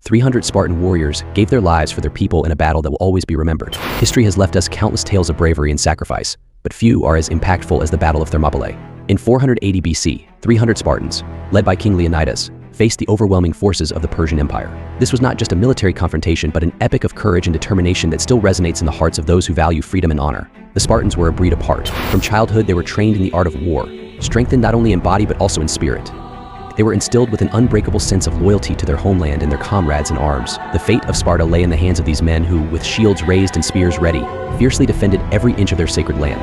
300 Spartan warriors gave their lives for their people in a battle that will always be remembered. History has left us countless tales of bravery and sacrifice, but few are as impactful as the Battle of Thermopylae. In 480 BC, 300 Spartans, led by King Leonidas, faced the overwhelming forces of the Persian Empire. This was not just a military confrontation, but an epic of courage and determination that still resonates in the hearts of those who value freedom and honor. The Spartans were a breed apart. From childhood, they were trained in the art of war, strengthened not only in body but also in spirit. They were instilled with an unbreakable sense of loyalty to their homeland and their comrades in arms. The fate of Sparta lay in the hands of these men who, with shields raised and spears ready, fiercely defended every inch of their sacred land.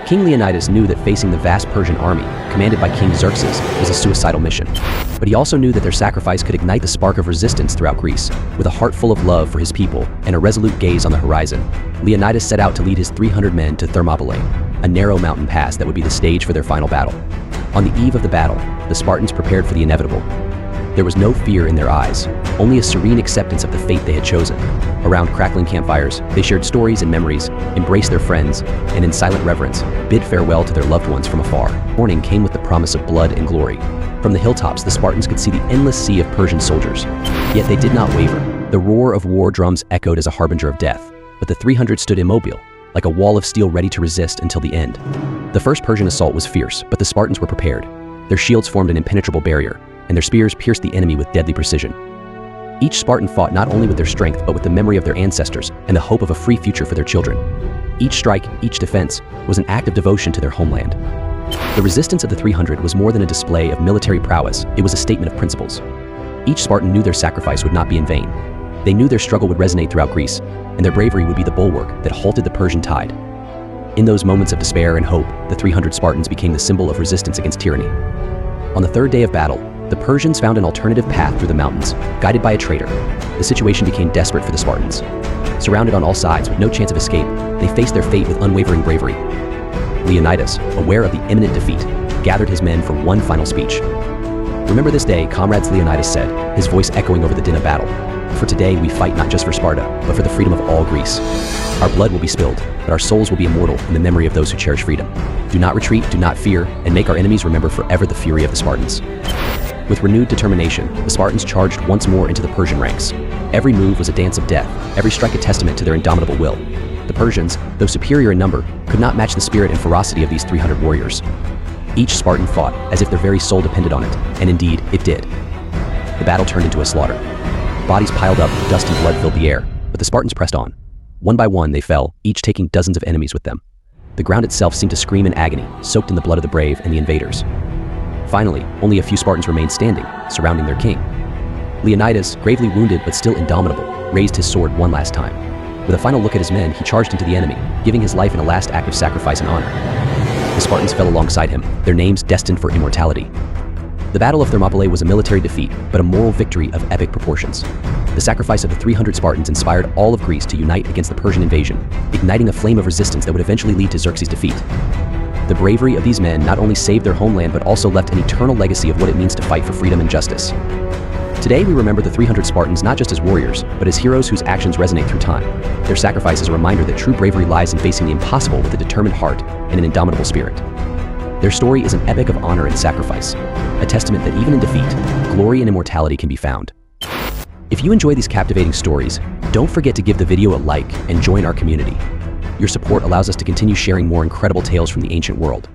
King Leonidas knew that facing the vast Persian army, commanded by King Xerxes, was a suicidal mission. But he also knew that their sacrifice could ignite the spark of resistance throughout Greece. With a heart full of love for his people and a resolute gaze on the horizon, Leonidas set out to lead his 300 men to Thermopylae, a narrow mountain pass that would be the stage for their final battle. On the eve of the battle, the Spartans prepared for the inevitable. There was no fear in their eyes, only a serene acceptance of the fate they had chosen. Around crackling campfires, they shared stories and memories, embraced their friends, and in silent reverence, bid farewell to their loved ones from afar. Morning came with the promise of blood and glory. From the hilltops, the Spartans could see the endless sea of Persian soldiers. Yet they did not waver. The roar of war drums echoed as a harbinger of death, but the 300 stood immobile, like a wall of steel ready to resist until the end. The first Persian assault was fierce, but the Spartans were prepared. Their shields formed an impenetrable barrier, and their spears pierced the enemy with deadly precision. Each Spartan fought not only with their strength, but with the memory of their ancestors and the hope of a free future for their children. Each strike, each defense, was an act of devotion to their homeland. The resistance of the 300 was more than a display of military prowess, it was a statement of principles. Each Spartan knew their sacrifice would not be in vain. They knew their struggle would resonate throughout Greece, and their bravery would be the bulwark that halted the Persian tide. In those moments of despair and hope, the 300 Spartans became the symbol of resistance against tyranny. On the third day of battle, the Persians found an alternative path through the mountains, guided by a traitor. The situation became desperate for the Spartans. Surrounded on all sides with no chance of escape, they faced their fate with unwavering bravery. Leonidas, aware of the imminent defeat, gathered his men for one final speech. "Remember this day, comrades," Leonidas said, his voice echoing over the din of battle. "For today we fight not just for Sparta, but for the freedom of all Greece. Our blood will be spilled, but our souls will be immortal in the memory of those who cherish freedom. Do not retreat, do not fear, and make our enemies remember forever the fury of the Spartans." With renewed determination, the Spartans charged once more into the Persian ranks. Every move was a dance of death, every strike a testament to their indomitable will. The Persians, though superior in number, could not match the spirit and ferocity of these 300 warriors. Each Spartan fought as if their very soul depended on it, and indeed, it did. The battle turned into a slaughter. Bodies piled up, dust and blood filled the air, but the Spartans pressed on. One by one, they fell, each taking dozens of enemies with them. The ground itself seemed to scream in agony, soaked in the blood of the brave and the invaders. Finally, only a few Spartans remained standing, surrounding their king. Leonidas, gravely wounded but still indomitable, raised his sword one last time. With a final look at his men, he charged into the enemy, giving his life in a last act of sacrifice and honor. The Spartans fell alongside him, their names destined for immortality. The Battle of Thermopylae was a military defeat, but a moral victory of epic proportions. The sacrifice of the 300 Spartans inspired all of Greece to unite against the Persian invasion, igniting a flame of resistance that would eventually lead to Xerxes' defeat. The bravery of these men not only saved their homeland, but also left an eternal legacy of what it means to fight for freedom and justice. Today, we remember the 300 Spartans not just as warriors, but as heroes whose actions resonate through time. Their sacrifice is a reminder that true bravery lies in facing the impossible with a determined heart and an indomitable spirit. Their story is an epic of honor and sacrifice, a testament that even in defeat, glory and immortality can be found. If you enjoy these captivating stories, don't forget to give the video a like and join our community. Your support allows us to continue sharing more incredible tales from the ancient world.